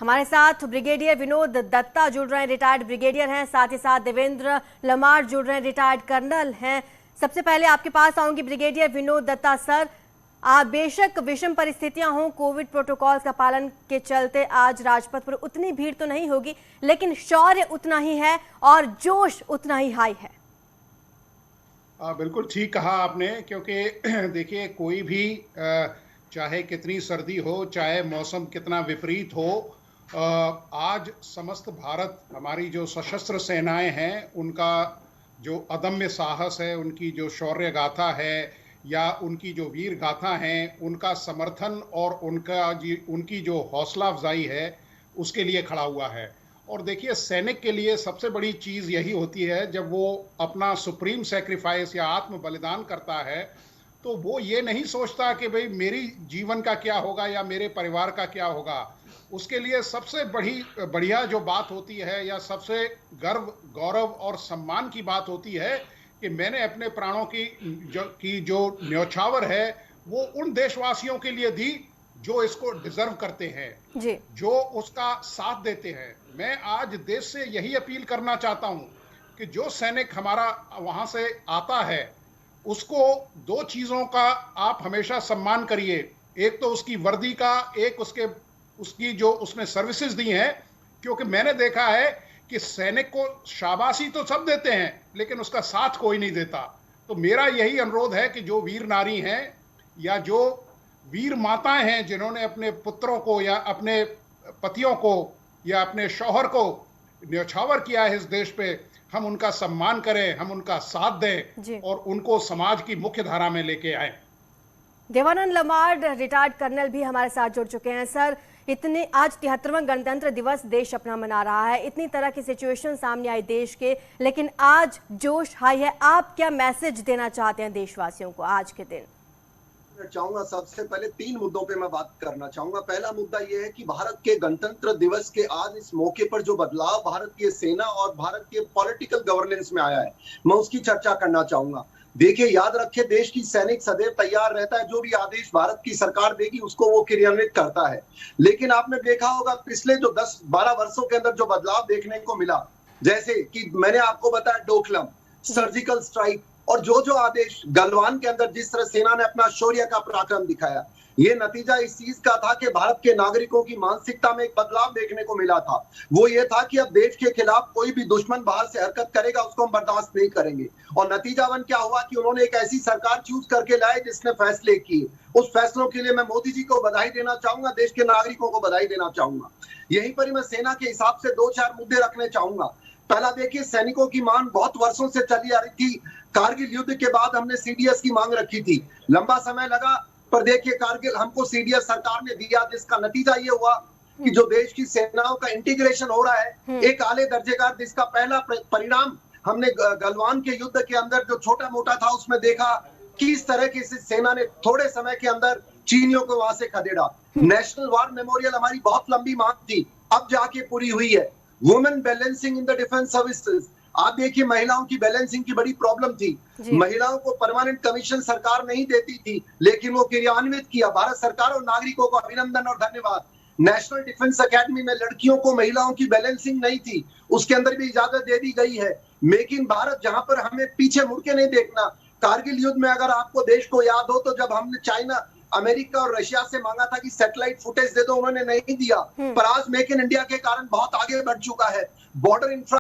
हमारे साथ ब्रिगेडियर विनोद दत्ता जुड़ रहे हैं, रिटायर्ड ब्रिगेडियर हैं। साथ ही साथ देवेंद्र लमार जुड़ रहे हैं, रिटायर्ड कर्नल हैं। सबसे पहले आपके पास आऊंगी ब्रिगेडियर विनोद दत्ता सर। आप बेशक विषम परिस्थितियां हों, कोविड प्रोटोकॉल का पालन के चलते आज राजपथ पर उतनी भीड़ तो नहीं होगी, लेकिन शौर्य उतना ही है और जोश उतना ही हाई है। बिल्कुल ठीक कहा आपने, क्योंकि देखिए कोई भी चाहे कितनी सर्दी हो, चाहे मौसम कितना विपरीत हो, आज समस्त भारत, हमारी जो सशस्त्र सेनाएं हैं, उनका जो अदम्य साहस है, उनकी जो शौर्य गाथा है या उनकी जो वीर गाथा हैं, उनका समर्थन और उनकी जो हौसला अफजाई है, उसके लिए खड़ा हुआ है। और देखिए, सैनिक के लिए सबसे बड़ी चीज़ यही होती है, जब वो अपना सुप्रीम सेक्रीफाइस या आत्म बलिदान करता है, तो वो ये नहीं सोचता कि भाई मेरी जीवन का क्या होगा या मेरे परिवार का क्या होगा। उसके लिए सबसे बढ़िया जो बात होती है या सबसे गर्व, गौरव और सम्मान की बात होती है कि मैंने अपने प्राणों की जो न्यौछावर है वो उन देशवासियों के लिए दी जो इसको डिजर्व करते हैं जी, जो उसका साथ देते हैं। मैं आज देश से यही अपील करना चाहता हूं कि जो सैनिक हमारा वहां से आता है, उसको दो चीजों का आप हमेशा सम्मान करिए। एक तो उसकी वर्दी का, एक उसकी जो उसने सर्विसेज दी हैं, क्योंकि मैंने देखा है कि सैनिक को शाबाशी तो सब देते हैं, लेकिन उसका साथ कोई नहीं देता। तो मेरा यही अनुरोध है कि जो वीर नारी हैं या जो वीर माताएं हैं, जिन्होंने अपने पुत्रों को या अपने पतियों को या अपने शौहर को न्यौछावर किया है इस देश पे, हम उनका सम्मान करें, हम उनका साथ दें और उनको समाज की मुख्य धारा में लेके आए। देवानंद लमार, रिटायर्ड कर्नल, भी हमारे साथ जुड़ चुके हैं। सर, इतने आज 73वां गणतंत्र दिवस देश अपना मना रहा है, इतनी तरह की सिचुएशन सामने आई देश के, लेकिन आज जोश हाई है। आप क्या मैसेज देना चाहते हैं देशवासियों को आज के दिन? चाहूंगा सबसे पहले 3 मुद्दों पे मैं बात करना चाहूंगा। पहला मुद्दा यह है कि भारत के गणतंत्र दिवस के आज इस मौके पर जो बदलाव भारतीय सेना और भारत के पॉलिटिकल गवर्नेंस में आया है, मैं उसकी चर्चा करना चाहूंगा। देखिए, याद रखिए, देश की सैनिक सदैव तैयार रहता है, जो भी आदेश भारत की सरकार देगी उसको वो क्रियान्वित करता है। लेकिन आपने देखा होगा पिछले जो 10-12 वर्षों के अंदर जो बदलाव देखने को मिला, जैसे कि मैंने आपको बताया डोकलम, सर्जिकल स्ट्राइक और जो आदेश गलवान के अंदर जिस तरह सेना ने अपना शौर्य का पराक्रम दिखाया, ये नतीजा इस चीज का था कि भारत के नागरिकों की मानसिकता में एक बदलाव देखने को मिला था। वो ये था कि अब देश के खिलाफ कोई भी दुश्मन बाहर से हरकत करेगा, उसको हम बर्दाश्त नहीं करेंगे। और नतीजावन क्या हुआ कि उन्होंने एक ऐसी सरकार चूज करके लाए जिसने फैसले किए। उस फैसलों के लिए मैं मोदी जी को बधाई देना चाहूंगा, देश के नागरिकों को बधाई देना चाहूंगा। यहीं पर ही मैं सेना के हिसाब से 2-4 मुद्दे रखने चाहूंगा। पहला, देखिए, सैनिकों की मांग बहुत वर्षों से चली आ रही थी। कारगिल युद्ध के बाद हमने सीडीएस की मांग रखी थी, लंबा समय लगा, पर देखिए कारगिल हमको सीडीएस सरकार ने दिया, जिसका नतीजा ये हुआ कि जो देश की सेनाओं का इंटीग्रेशन हो रहा है एक आले दर्जे का, जिसका पहला परिणाम हमने गलवान के युद्ध के अंदर जो छोटा मोटा था उसमें देखा कि इस तरह की सेना ने थोड़े समय के अंदर चीनियों को वहां से खदेड़ा। नेशनल वार मेमोरियल हमारी बहुत लंबी मांग थी, अब जाके पूरी हुई है। Women balancing in the defence services, आप देखिए, महिलाओं की बैलेंसिंग की बड़ी प्रॉब्लम थी। महिलाओं को परमानेंट कमीशन सरकार नहीं देती थी, लेकिन वो क्रियान्वित किया। भारत सरकार और नागरिकों को अभिनंदन और धन्यवाद। नेशनल डिफेंस एकेडमी में लड़कियों को, महिलाओं की बैलेंसिंग नहीं थी, उसके अंदर भी इजाजत दे दी गई है। मेक इन भारत, जहां पर हमें पीछे मुड़ के नहीं देखना। कारगिल युद्ध में अगर आपको देश को याद हो, तो जब हमने चाइना, अमेरिका और रशिया से मांगा था कि सैटेलाइट फुटेज दे दो, उन्होंने नहीं दिया। पर आज मेक इन इंडिया के कारण बहुत आगे बढ़ चुका है। Border infra